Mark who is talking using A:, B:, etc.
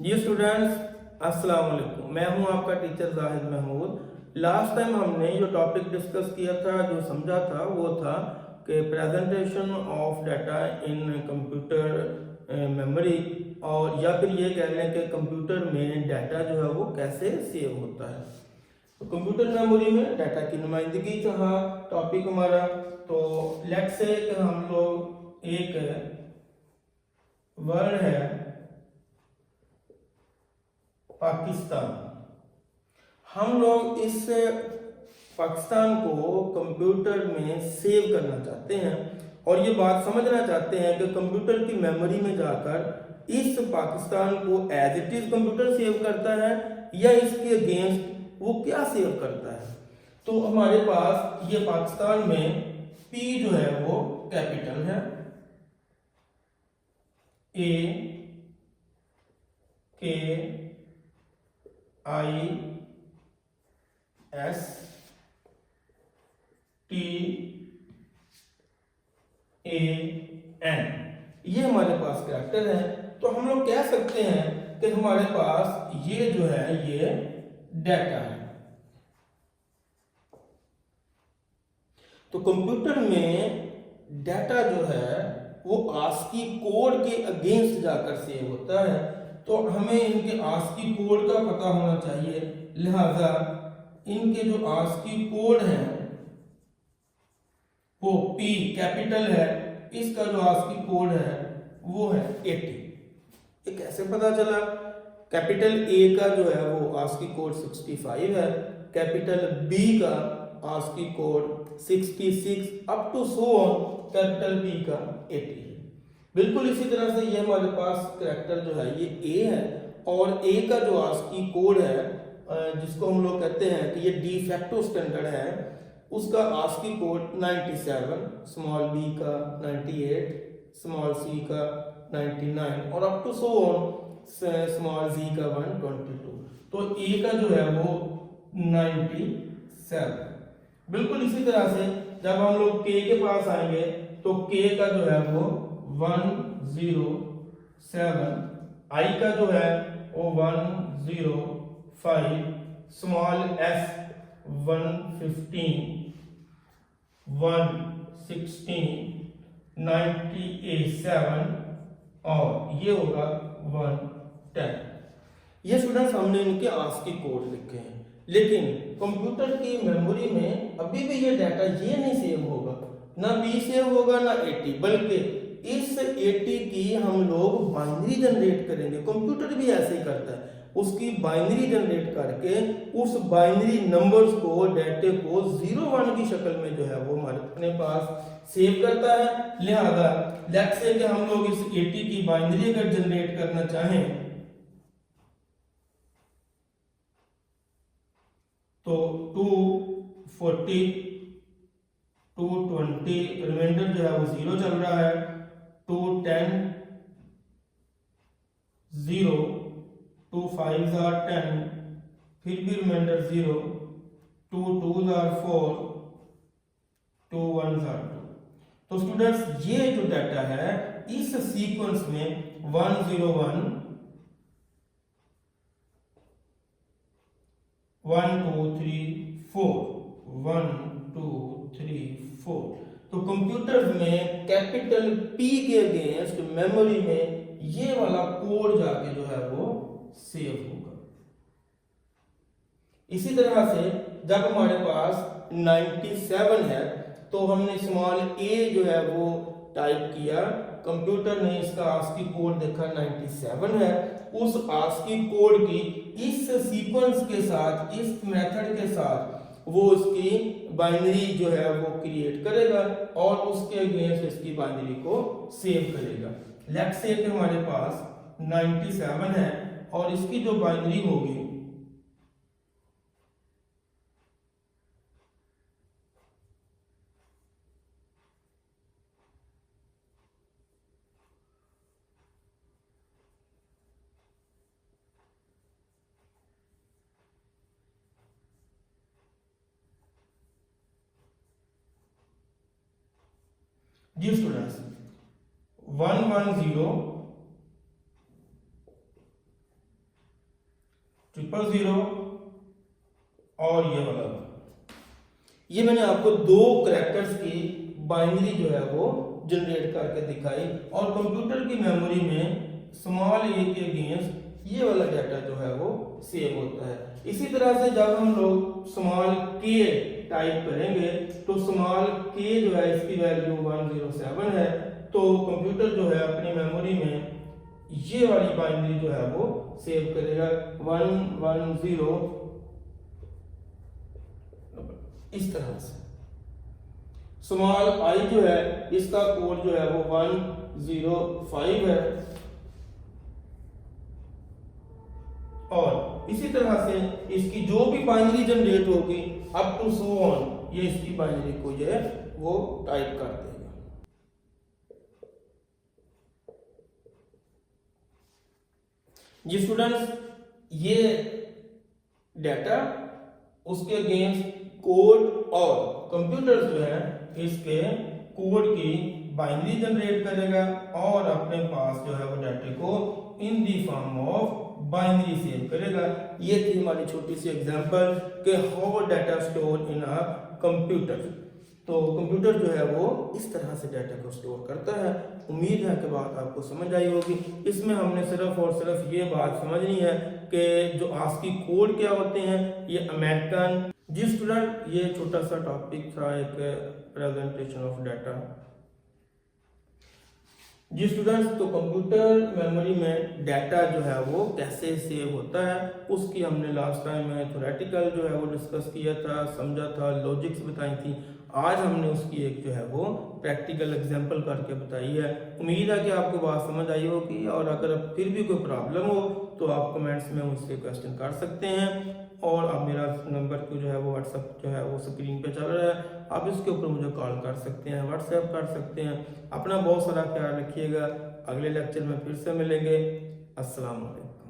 A: जी students, अस्सलाम वालेकुम। मैं हूं आपका teacher Zahid Mahmood. Last time हमने जो टॉपिक डिस्कस किया था, जो समझा था, वो था कि presentation of data in computer memory, और या फिर ये कह लें कि कंप्यूटर में डाटा जो है वो कैसे सेव होता है। तो कंप्यूटर मेमोरी में डाटा की नुमाइंदगी था टॉपिक हमारा। तो लेट्स से कि हम लोग एक वर्ड है पाकिस्तान, हम लोग इस पाकिस्तान को कंप्यूटर में सेव करना चाहते हैं और ये बात समझना चाहते हैं कि कंप्यूटर की मेमोरी में जाकर इस पाकिस्तान को as it is computer save करता है या इसके अगेंस्ट वो क्या सेव करता है। तो हमारे पास ये पाकिस्तान में पी जो है वो कैपिटल है, A K I S T A N, ये हमारे पास कैरेक्टर है। तो हम लोग कह सकते हैं कि हमारे पास ये जो है ये डाटा है। तो कंप्यूटर में डाटा जो है वो आस्की कोड के अगेंस्ट जाकर सेव होता है। तो हमें इनके आस्की कोड का पता होना चाहिए, लिहाजा इनके जो आस्की कोड हैं वो P कैपिटल है, इसका जो आस्की कोड है वो है 80। ये कैसे पता चला? कैपिटल A का जो है वो आस्की कोड 65 है, कैपिटल B का ASCII code 66 up to so on capital B का 80 है। बिल्कुल इसी तरह से ये हमारे पास कैरेक्टर जो है ये A है, और A का जो आस्की कोड है जिसको हम लोग कहते हैं कि ये डी फैक्टो स्टैंडर्ड है, उसका आस्की कोड 97, स्मॉल b का 98, स्मॉल c का 99 और up to so on small z का 122। तो a का जो है वो 97। बिल्कुल इसी तरह से जब हम लोग k के पास आएंगे तो k का जो है वो 107, i का जो है वो 105, स्मॉल s 115, 116, 97 और ये होगा 110। ये स्टूडेंट्स हमने इनके आस्की कोड लिखे हैं, लेकिन कंप्यूटर की मेमोरी में अभी भी ये डाटा ये नहीं सेव होगा, ना बी सेव होगा ना 80, बल्कि इस 80 की हम लोग बाइनरी जनरेट करेंगे। कंप्यूटर भी ऐसे ही करता है, उसकी बाइनरी जनरेट करके उस बाइनरी नंबर्स को, डाटे को 0 1 की शक्ल में जो है वो हमारे अपने पास सेव करता है। लिहाजा लेट्स से कि हम लोग इस 80 की बाइनरी अगर जनरेट करना चाहें तो 240, 220, रिमाइंडर जो है वो 0 चल रहा है, 210, 0, 2 5s are 10, फिर भी reminder 0, 2 2s are 4, 2 1s are 2। तो स्टूडेंट्स ये जो डाटा है इस सीक्वेंस में 101, 1 2 3 4, 1 2 3 4। तो कंप्यूटर में कैपिटल P के अगेंस्ट मेमोरी में ये वाला कोड जाके जो है वो सेव होगा। इसी तरह से जब हमारे पास 97 है तो हमने स्मॉल a जो है वो टाइप किया, कंप्यूटर ने इसका आस्की कोड देखा 97 है, उस आस्की कोड की इस सीक्वेंस के साथ, इस मेथड के साथ वो उसकी बाइनरी जो है वो क्रिएट करेगा और उसके अगेंस्ट इसकी बाइनरी को सेव करेगा। लेट्स से कि हमारे पास 97 है और इसकी जो बाइनरी होगी जी स्टूडेंट्स 110, 000 और ये वाला 1। ये मैंने आपको 2 कैरेक्टर्स की बाइनरी जो है वो जनरेट करके दिखाई, और कंप्यूटर की मेमोरी में स्मॉल a के अगेंस्ट ये वाला डाटा जो है वो सेव होता है। इसी तरह से जब हम लोग स्मॉल k टाइप करेंगे तो स्मॉल k जो है इसकी वैल्यू 107 है, तो कंप्यूटर जो है अपनी मेमोरी में ये वाली बाइनरी जो है वो सेव करेगा 110 इस तरह से। स्मॉल i जो है इसका कोड जो है वो 105 है, और इसी तरह से इसकी जो भी बाइनरी जनरेट होगी अप टू सो ऑन, ये इसकी बाइनरी को जो है वो टाइप कर देगा। जी स्टूडेंट्स, ये डाटा उसके अगेंस्ट कोड और कंप्यूटर जो है इसके कोड की बाइनरी जनरेट करेगा और अपने पास जो है वो डाटे को in the form of binary save करेगा। ये थी हमारी छोटी सी एग्जांपल कि how data store in a computer. तो कंप्यूटर जो है वो इस तरह से डाटा को स्टोर करता है। उम्मीद है कि बात आपको समझ आई होगी। इसमें हमने सिर्फ और सिर्फ ये बात समझनी है कि जो आस्की कोड क्या होते हैं, ये अमेरिकन। जी स्टूडेंट, ये छोटा सा टॉपिक था, एक प्रेजेंटेशन ऑफ डाटा। जी स्टूडेंट्स, तो कंप्यूटर मेमोरी में डाटा जो है वो कैसे सेव होता है उसकी हमने लास्ट टाइम में थ्योरेटिकल जो है वो डिस्कस किया था, समझा था, लॉजिक्स बताई थी। आज हमने उसकी एक जो है वो प्रैक्टिकल एग्जांपल करके बताई है। उम्मीद है कि आपको बात समझ आई होगी, और अगर फिर भी कोई प्रॉब्लम हो तो आप कमेंट्स में मुझसे क्वेश्चन कर सकते हैं, और आप मेरा नंबर को जो है वो व्हाट्सएप जो है वो स्क्रीन पे चल रहा है, आप इसके ऊपर मुझे कॉल कर सकते हैं, व्हाट्सएप कर सकते हैं। अपना बहुत सारा ख्याल रखिएगा। अगले लेक्चर में फिर से मिलेंगे। अस्सलाम वालेकुम।